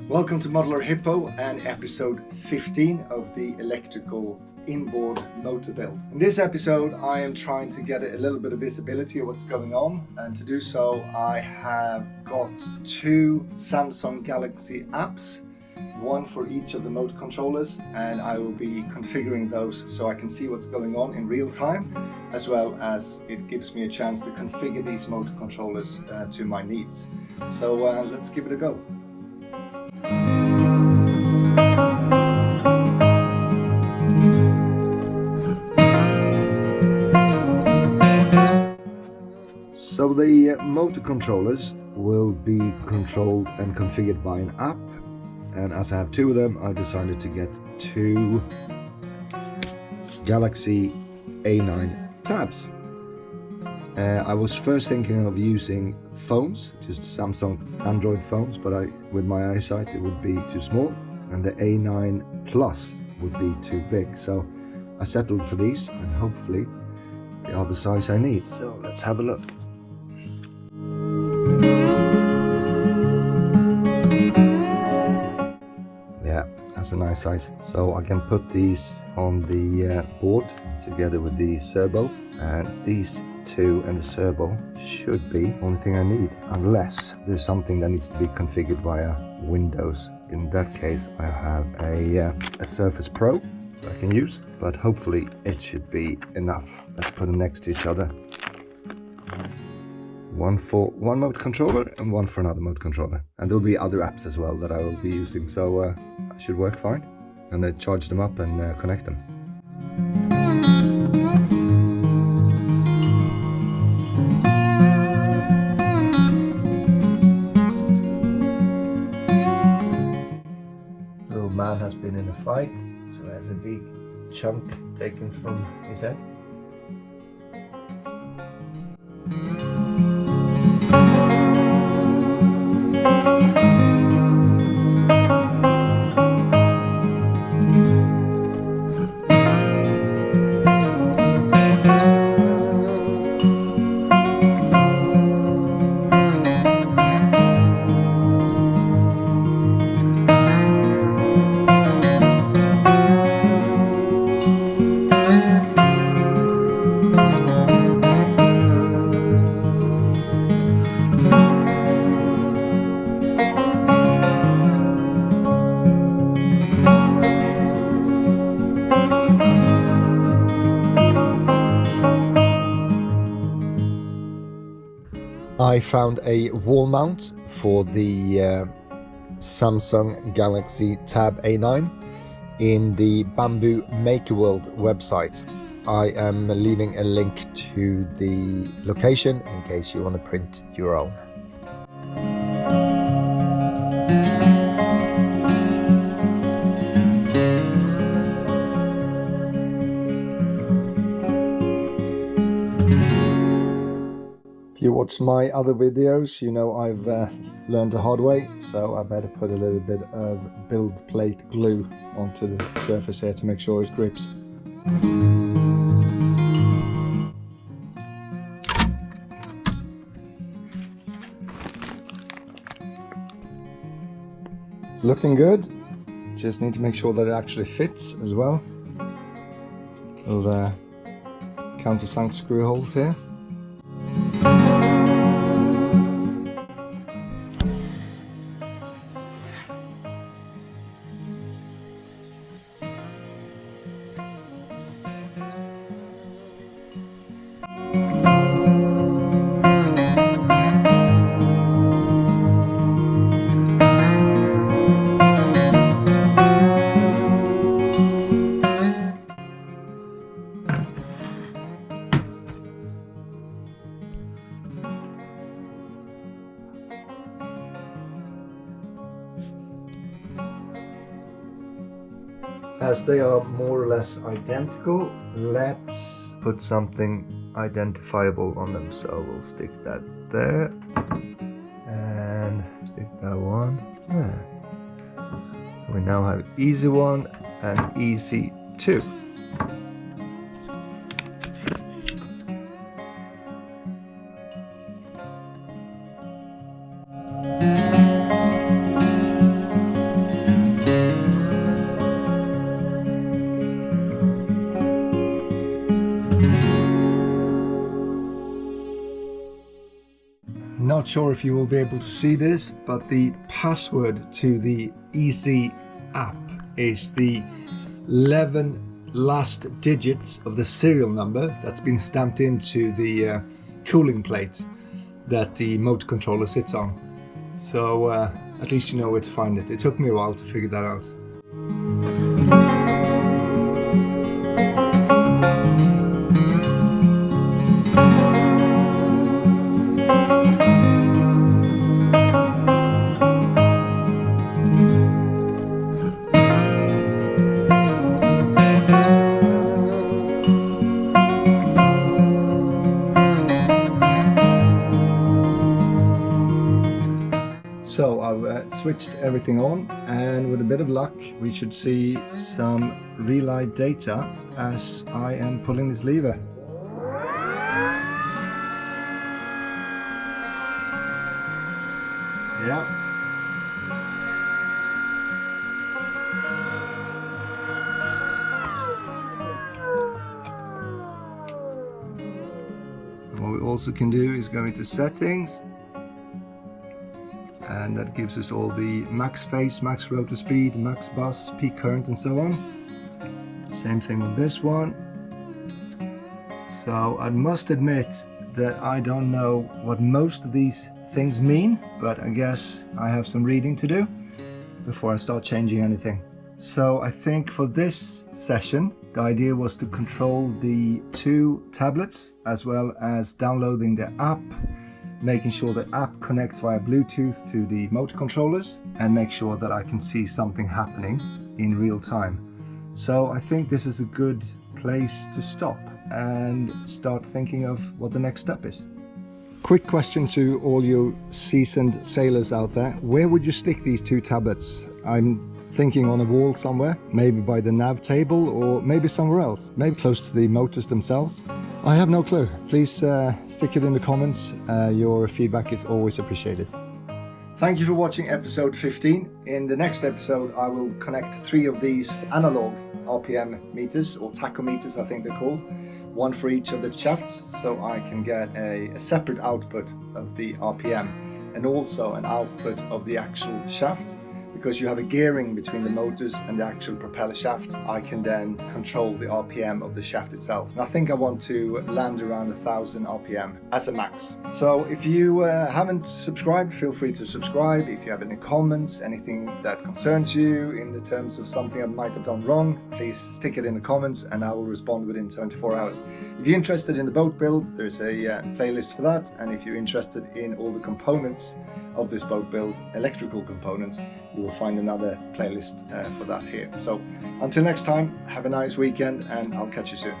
Welcome to Modular Hippo and episode 15 of the electrical inboard motor build. In this episode I am trying to get a little bit of visibility of what's going on, and to do so I have got two Samsung Galaxy apps, one for each of the motor controllers, and I will be configuring those so I can see what's going on in real time, as well as it gives me a chance to configure these motor controllers to my needs. So let's give it a go. So the motor controllers will be controlled and configured by an app, and as I have two of them, I decided to get two Galaxy A9 tabs. I was first thinking of using phones, just Samsung Android phones, but with my eyesight it would be too small, and the A9 Plus would be too big. So I settled for these, and hopefully they are the size I need. So let's have a look. Yeah, that's a nice size. So I can put these on the board together with the servo, and these two and the servo should be the only thing I need, unless there's something that needs to be configured via Windows. In that case I have a Surface Pro that I can use, but hopefully it should be enough. Let's put them next to each other. One for one motor controller and one for another motor controller, and there'll be other apps as well that I will be using, so I should work fine. I'm gonna charge them up and connect them. Little man has been in a fight, so there's a big chunk taken from his head. I found a wall mount for the Samsung Galaxy Tab A9 in the Bamboo Maker World website. I am leaving a link to the location in case you want to print your own. If you watch my other videos, you know I've learned the hard way, so I better put a little bit of build plate glue onto the surface here to make sure it grips. Looking good, just need to make sure that it actually fits as well. Little countersunk screw holes here. As they are more or less identical, let's put something identifiable on them. So we'll stick that there and stick that one there. So we now have easy 1 and easy 2. sure if you will be able to see this, but the password to the EZ app is the 11 last digits of the serial number that's been stamped into the cooling plate that the motor controller sits on. So at least you know where to find it. It took me a while to figure that out. So I've switched everything on, and with a bit of luck we should see some relay data as I am pulling this lever. Yeah. And what we also can do is go into settings, and that gives us all the max phase, max rotor speed, max bus, peak current and so on. Same thing with this one. So I must admit that I don't know what most of these things mean, but I guess I have some reading to do before I start changing anything. So I think for this session the idea was to control the 2 tablets as well as downloading the app, making sure the app connects via Bluetooth to the motor controllers, and make sure that I can see something happening in real time. So I think this is a good place to stop and start thinking of what the next step is. Quick question to all you seasoned sailors out there. Where would you stick these 2 tablets? I'm thinking on a wall somewhere, maybe by the nav table, or maybe somewhere else, maybe close to the motors themselves. I have no clue. Please stick it in the comments. Your feedback is always appreciated. Thank you for watching episode 15. In the next episode I will connect 3 of these analog RPM meters, or tachometers I think they're called, one for each of the shafts, so I can get a separate output of the RPM and also an output of the actual shaft. Because you have a gearing between the motors and the actual propeller shaft, I can then control the RPM of the shaft itself. And I think I want to land around 1000 RPM as a max. So if you haven't subscribed, feel free to subscribe. If you have any comments, anything that concerns you in the terms of something I might have done wrong, please stick it in the comments and I will respond within 24 hours. If you're interested in the boat build, there's a playlist for that. And if you're interested in all the components of this boat build, electrical components, you will find another playlist for that here. So until next time, have a nice weekend and I'll catch you soon.